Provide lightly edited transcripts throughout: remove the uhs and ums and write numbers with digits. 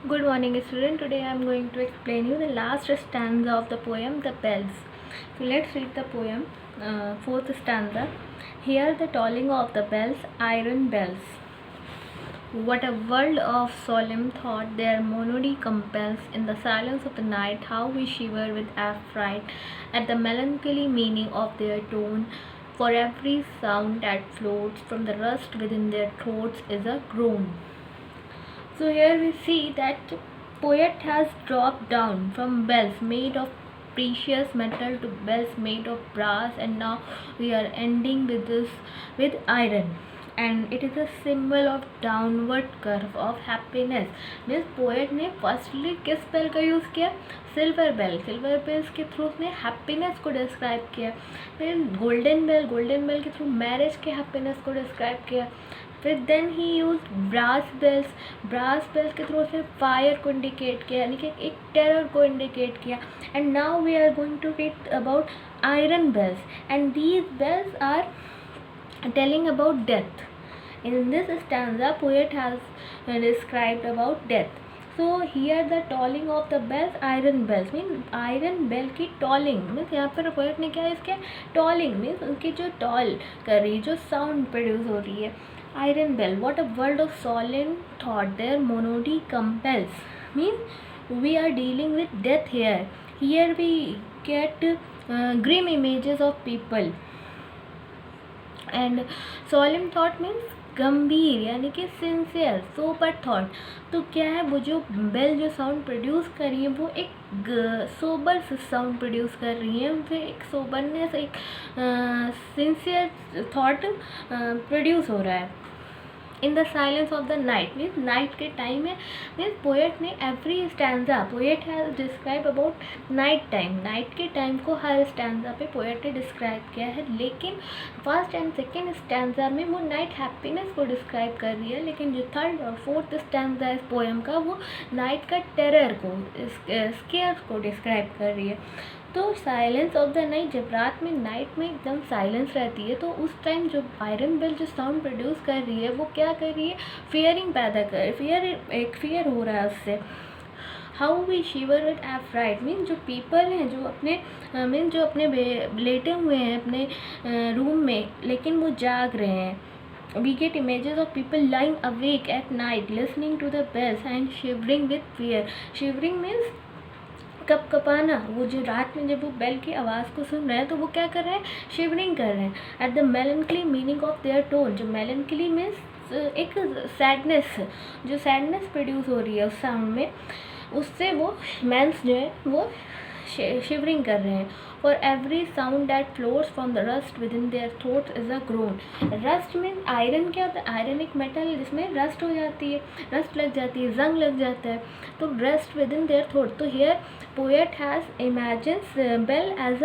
Good morning, student. Today I am going to explain you the last stanza of the poem The Bells. So let's read the poem. Fourth stanza. Hear the tolling of the bells, iron bells. What a world of solemn thought their monody compels. In the silence of the night, how we shiver with affright at the melancholy meaning of their tone. For every sound that floats from the rust within their throats is a groan. So here we see that poet has dropped down from bells made of precious metal to bells made of brass, and now we are ending with this with iron, and it is a symbol of downward curve of happiness. This poet ने firstly किस bell का use किया? Silver bells के through उसने happiness को describe किया. फिर golden bell के थ्रू मैरिज के हैप्पीनेस को डिस्क्राइब किया. फिर then he use brass bells के थ्रू उसने फायर को इंडिकेट किया, यानी कि एक टेरर को इंडिकेट किया. And now we are going to read about iron bells, and these bells are telling about death. In this stanza, poet has described about death. So here the tolling of the bells, iron bells mean iron bell की tolling means यहाँ पर poet ने क्या इसके tolling means उनकी जो toll कर रही, जो sound produce हो रही है. Iron bell, what a world of solemn thought their monody compels. Means we are dealing with death here. Here we get grim images of people. And solemn thought means गंभीर, यानी कि sincere sober thought. तो क्या है, वो जो bell जो sound produce कर रही है वो एक सोबर साउंड प्रोड्यूस कर रही है. उनसे एक सोबरनेस, एक सिंसियर थॉट प्रोड्यूस हो रहा है. In the silence of the night means night के टाइम में. मीन्स पोएट ने every stanza poet has describe about night के टाइम को हर स्टैंजा पे पोएट ने डिस्क्राइब किया है. लेकिन फर्स्ट एंड सेकेंड स्टैंजा में वो नाइट हैप्पीनेस को डिस्क्राइब कर रही है, लेकिन जो थर्ड और फोर्थ स्टैंजा इस पोएम का वो नाइट का टेरर को, स्केयर को डिस्क्राइब कर रही है. तो साइलेंस ऑफ द नाइट, जब रात में नाइट में एकदम साइलेंस रहती है, तो उस टाइम जो आयरन बेल जो साउंड प्रोड्यूस कर रही है वो क्या कर रही है, फियरिंग पैदा कर, फियर हो रहा है उससे. How we shiver with affright mean जो पीपल हैं जो अपने जो अपने लेटे हुए हैं अपने रूम में, लेकिन वो जाग रहे हैं. We get images of people lying awake at night listening to the bells and shivering with fear. Shivering means कपकपाना. वो जो रात में जब वो बेल की आवाज़ को सुन रहे हैं तो वो क्या कर रहे हैं, शिवरिंग कर रहे हैं. At the मेलनकली meaning of their tone, जो मेलनकली मीन्स एक सैडनेस, जो सैडनेस प्रोड्यूस हो रही है उस साउंड में, उससे वो मैंस जो है वो शिवरिंग कर रहे हैं. For every sound that floors from the rust within their throat is a grown. Rust mean iron क्या होता है, आयरन एक मेटल जिसमें रस्ट हो जाती है, रस्ट लग जाती है, जंग लग जाता है, तो rust within their throat. तो here poet has imagines bell as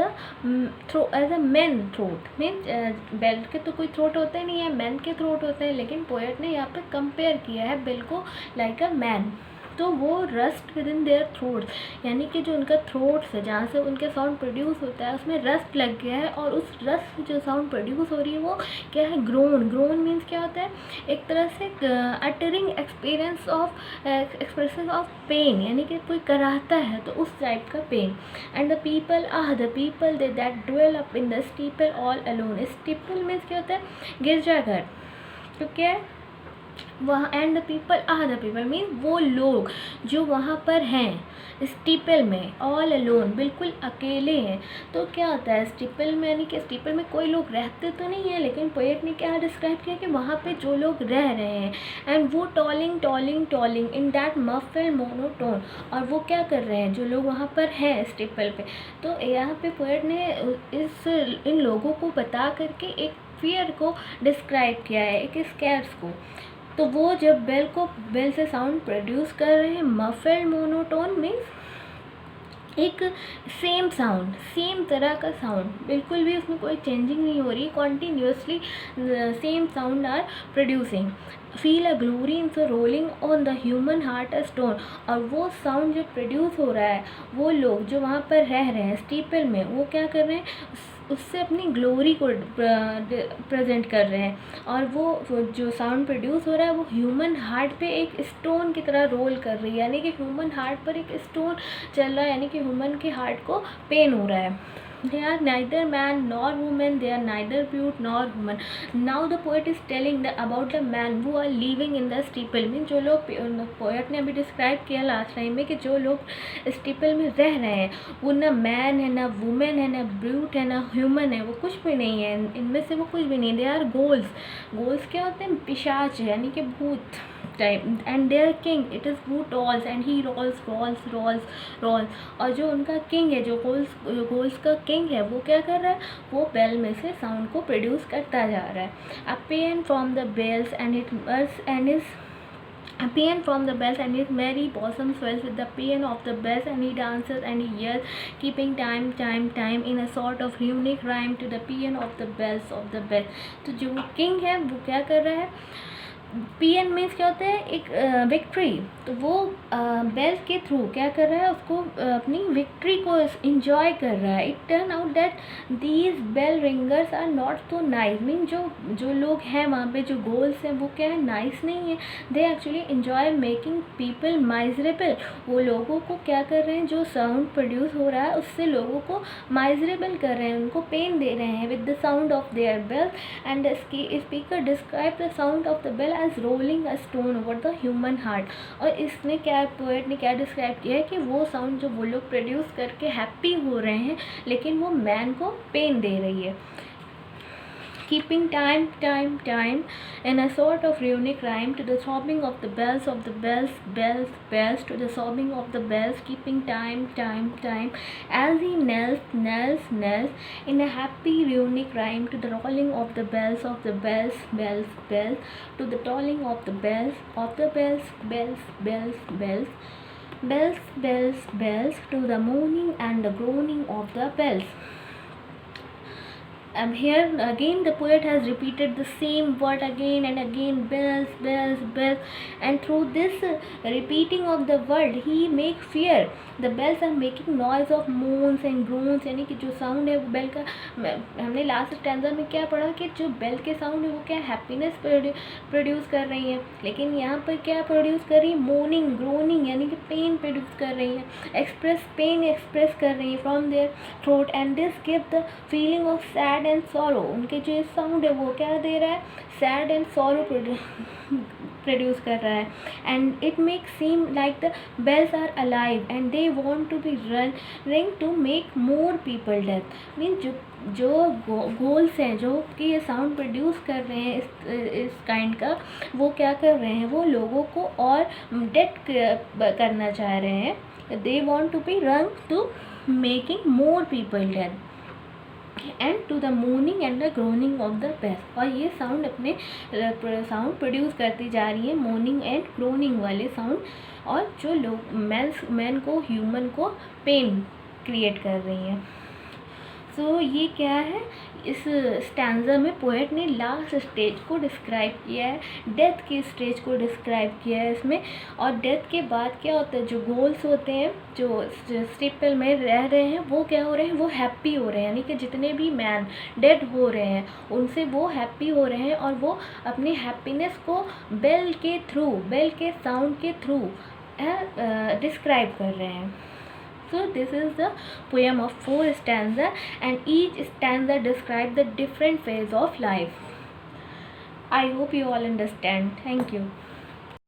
a man throat. Means bell के तो कोई थ्रोट होता ही नहीं है, मैन के थ्रोट होते हैं, लेकिन पोएट ने यहाँ पे कंपेयर किया है बेल को लाइक अ मैन. तो वो rust within there throats, यानी कि जो उनका थ्रोट्स है जहाँ से उनके साउंड प्रोड्यूस होता है उसमें रस्ट लग गया है, और उस रस्ट से जो साउंड प्रोड्यूस हो रही है वो क्या है, ग्रोन मीन्स क्या होता है, एक तरह से अटरिंग एक्सप्रेशन ऑफ पेन, यानी कि कोई कराहता है तो उस टाइप का pain. And the people they that dwell up in the steeple all alone. Steeple means क्या होता है, गिरजाघर. तो क्या है वहाँ, एंड द पीपल मीन वो लोग जो वहाँ पर हैं स्टीपल में, ऑल अलोन बिल्कुल अकेले हैं. तो क्या होता है स्टीपल में, यानी कि स्टीपल में कोई लोग रहते तो नहीं है, लेकिन पोएट ने क्या डिस्क्राइब किया कि वहाँ पे जो लोग रह रहे हैं, एंड वो टॉलिंग इन दैट मफिल मोनोटोन. और वो क्या कर रहे हैं जो लोग वहाँ पर हैं स्टीपल पे. तो यहाँ पे पोएट ने इन लोगों को बता करके एक फियर को डिस्क्राइब किया है, एक स्कैर्स को. तो वो जब बेल से साउंड प्रोड्यूस कर रहे हैं, मफिल्ड मोनोटोन मीन्स एक सेम साउंड, सेम तरह का साउंड, बिल्कुल भी उसमें कोई चेंजिंग नहीं हो रही, continuously same sound are producing. Feel a glory in so rolling on the human heart a stone. और वो साउंड जो प्रोड्यूस हो रहा है, वो लोग जो वहाँ पर रह रहे हैं स्टीपल में, वो क्या कर रहे हैं, उससे अपनी ग्लोरी को प्रेजेंट कर रहे हैं। और वो जो साउंड प्रोड्यूस हो रहा है वो ह्यूमन हार्ट पे एक स्टोन की तरह रोल कर रही है, यानी कि ह्यूमन हार्ट पर एक स्टोन चल रहा है, यानी कि ह्यूमन के हार्ट को पेन हो रहा है। They are neither man nor woman, they are neither brute nor human. Now the poet is telling about the man who are living in the steeple. Mean जो लोग पोएट ने अभी describe किया last time में कि जो लोग steeple में रह रहे हैं वो ना मैन है, ना वुमेन है, ना ब्रूट है, ना ह्यूमन है, वो कुछ भी नहीं है, इनमें से वो कुछ भी नहीं। They are goals. गोल्स क्या होते हैं? पिशाच, यानी कि भूत type. And their king it is who tolls and he rolls rolls rolls rolls. और जो उनका किंग है, जो गोल्स का किंग है, वो क्या कर रहा है? वो बेल में से साउंड को प्रोड्यूस करता जा रहा है। A paean from the bells and it murmurs and is a paean from the bells, and his merry bosom swells with the paean of the bells, and he dances and he yells, keeping time in a sort of runic rhyme to the paean of the bells of the bells. तो जो king है वो क्या कर रहा है? PN means क्या होता है? एक विक्ट्री। तो वो बेल के थ्रू क्या कर रहा है? उसको अपनी विक्ट्री को इंजॉय कर रहा है। It turn out that these bell ringers are not so nice. Mean जो लोग हैं वहाँ पे, जो गोल्स हैं, वो क्या है? नाइस नहीं है। They actually enjoy making people miserable. वो लोगों को क्या कर रहे हैं? जो साउंड प्रोड्यूस हो रहा है उससे लोगों को माइजरेबल कर रहे हैं, उनको पेन दे रहे हैं with the sound of their bell. And the speaker describe the sound of the bell as rolling a stone over the human heart. और इसमें क्या, पोएट ने क्या डिस्क्राइब किया है कि वो साउंड जो वो लोग प्रोड्यूस करके हैप्पी हो रहे हैं, लेकिन वो मैन को पेन दे रही है। keeping time in a sort of runic rhyme to the sobbing of the bells, bells to the sobbing of the bells, keeping time as he knelt in a happy runic rhyme to the rolling of the bells to the tolling of the bells to the moaning and the groaning of the bells. Here again the poet has repeated the same word again and again, bells, and through this repeating of the word he make fear. The bells are making noise of moans and groans, यानी कि जो sound है वो bell का, हमने last stanza में क्या पढ़ा कि जो बेल के साउंड है वो क्या हैप्पीनेस प्रोड्यूस कर रही है, लेकिन यहाँ पर क्या प्रोड्यूस कर रही है? मोर्निंग, ग्रोनिंग, यानी कि पेन प्रोड्यूस कर रही है, पेन एक्सप्रेस कर रही है from their throat. And this give the feeling of sad and sorrow. उनके जो साउंड है वो क्या दे रहा है? सैड एंड सॉरो प्रोड्यूस कर रहा है। And it make seem like the bells are alive and they want to be running to make more people death. Mean जो गोल्स हैं जो कि ये साउंड प्रोड्यूस कर रहे हैं इस काइंड का, वो क्या कर रहे हैं? वो लोगों को और डेथ करना चाह रहे हैं। They want to be run to making more people death and to the moaning and the groaning of the bells. और ये साउंड अपने साउंड प्रोड्यूस करती जा रही है, मोर्निंग एंड ग्रोनिंग वाले साउंड, और जो लोग मैन को, ह्यूमन को पेन क्रिएट कर रही हैं। सो ये क्या है? इस स्टैंजा में पोएट ने लास्ट स्टेज को डिस्क्राइब किया है, डेथ की स्टेज को डिस्क्राइब किया है इसमें। और डेथ के बाद क्या होता है? जो गोल्स होते हैं, जो स्टीपल में रह रहे हैं, वो क्या हो रहे हैं? वो हैप्पी हो रहे हैं, यानी कि जितने भी मैन डेड हो रहे हैं उनसे वो हैप्पी हो रहे हैं, और वो अपनी हैप्पीनेस को बेल के साउंड के थ्रू डिस्क्राइब कर रहे हैं। So this is the poem of 4 stanza, and each stanza describes the different phase of life. I hope you all understand. Thank you.